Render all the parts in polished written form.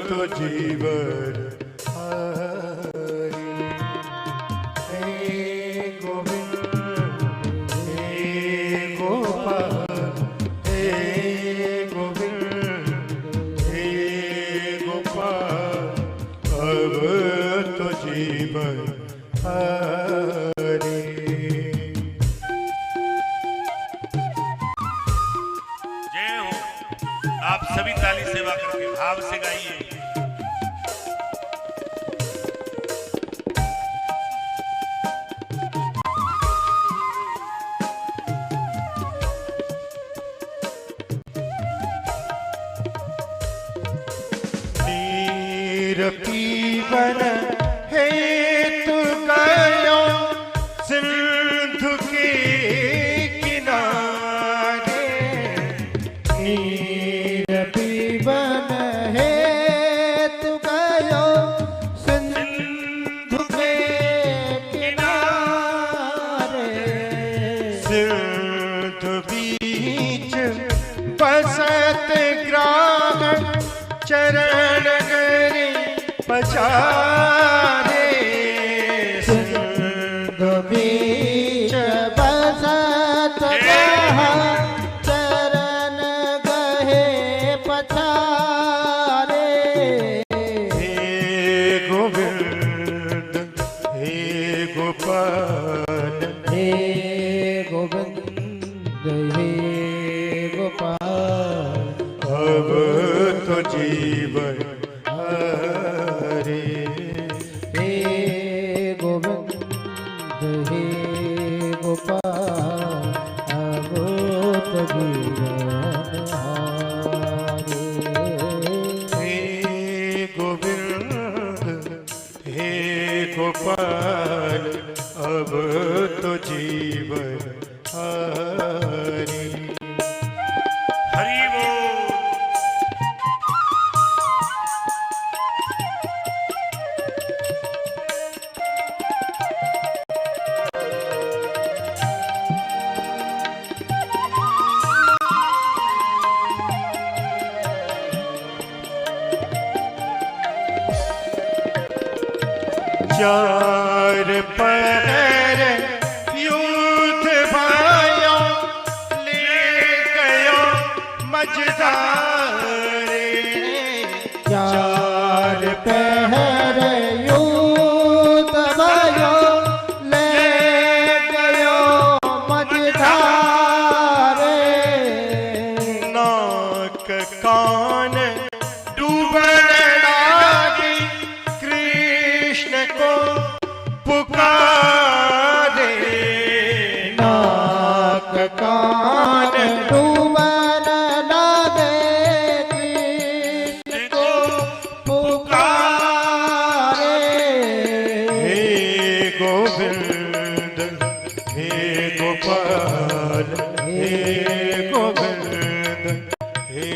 तो जीवन हरि। हे गोविंद हे गोपाल हे गोविंद हे गोपाल अब तो जीवन हरि। जय हो। आप सभी ताली सेवा करके भाव से गाइए। नीर पीवन हेतु गयो सिंधु के किनारे। नीर पीवन हेतु गयो सिंधु के किनारे। सिंधु बीच बसत ग्राम चरण गरे पचारे। सिंधु बीच बसत चरण गहे पचारे। हे गोविंद हे गोपाल हे गोविंद हे गोपाल अब तो जीवन हरे। हे गोविंद हे गोपाल अब तो जीवन हरे। हे गोविंद हे गोपाल अब तो जीवन हरे। हरि बोल। चार पहर युद्ध भयो ले गयो मझधारे। चार पहर युद्ध भयो ले गयो मझधारे। नाक कान डूबन लागी कृष्ण को पुकारे। नाक कान डूबन लागे कृष्ण को पुकारे। हे गोविंद हे गोपाल हे गोविंद हे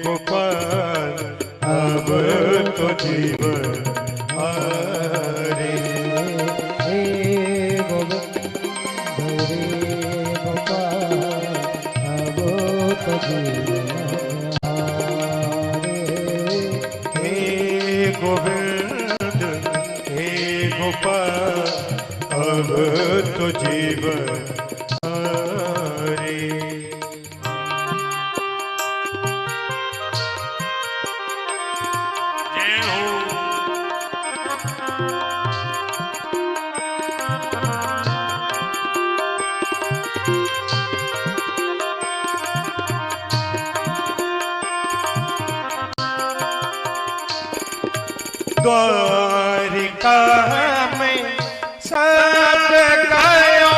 गोपाल अब तो जीवन हरे। हे गोविंद हे गोपाल अब तो जीवन हरे। हे गोविंद हे गोपाल अब तो जीवन हरे। जय हो। द्वारिका में सब गयो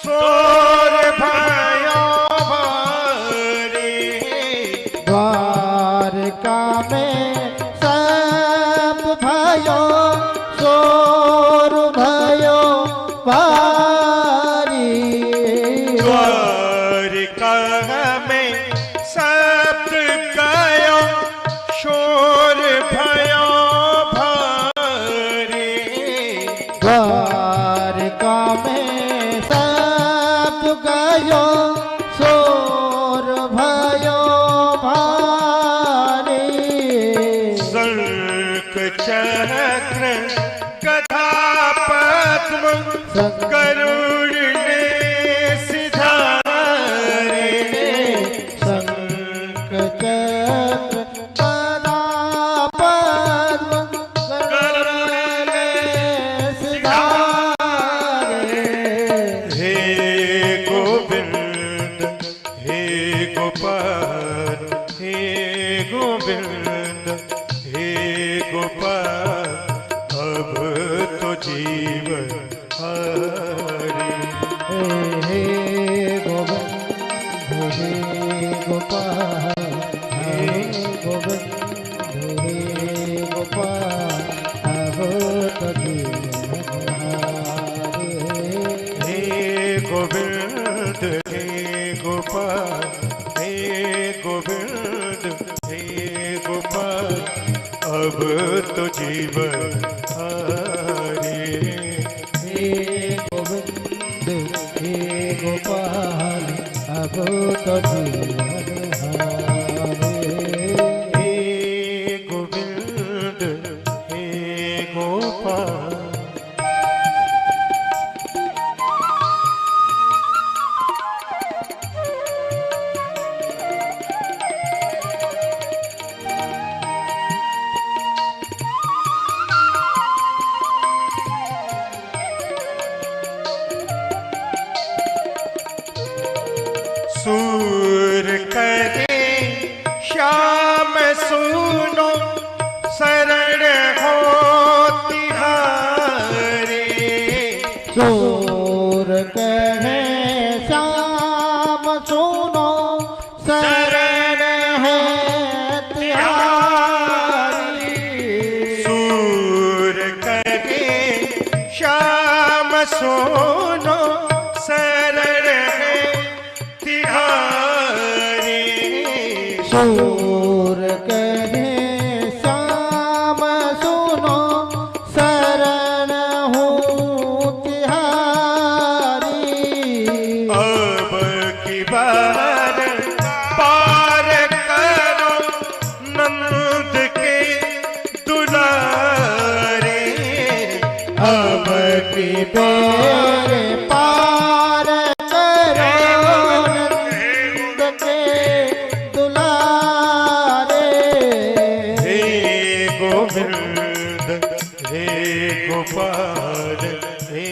सोर भयो भारी। द्वारिका में सब भयो सोर भयो भारी। द्वारिका में सब गयो शोर भयो भारी। द्वारिका में सब गयो शोर भयो भारी। चक्र गदा पद्म गरुड़ ने सिधारे शंख चक्र गदा पद्म गरुड़ ने सिधारे। हे गोविंद हे गोपाल हे गोविंद हे गोपाल अब तो जीवन हरे। हे गोविंद हे गोपाल हे गोविंद हे गोपाल अब तो जीवन हरे। हे गोविंद हे गोपाल हे गोविंद हे गोपाल अब तो जीवन हरे। हे गोविंद हे गोपाल अब तो जीवन हरे। हे गोविंद हे गोपाल सूर करे श्याम सुनो शरण हो तिहारे। सूर कहे श्याम सुनो शरण है तिहारी। सूर करे श्याम सुनो शरण है तिहारे। सूर कहे श्याम सुनो शरण हूँ तिहारी। अब की बार पार करो नंद के दुलारे। अब की बार पार करो नंद के दुलारे। हे गोविंद हे गोपाल हे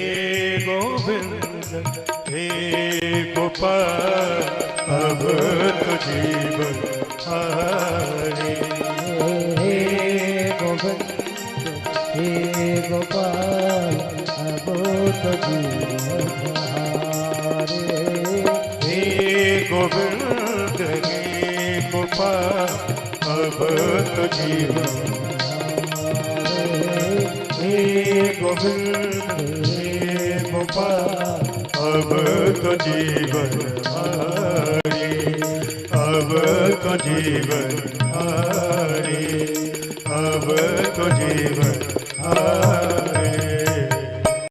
गोविंद हे गोपाल अब तो जीवन हरे। हे गोविंद हे गोपाल अब तो जीवन हरे। हे गोविंद हे गोपाल अब तो जीवन हे गोविंद हे गोपाल अब तो जीवन हरे। अब तो जीवन हरे अब तो जीवन हरे।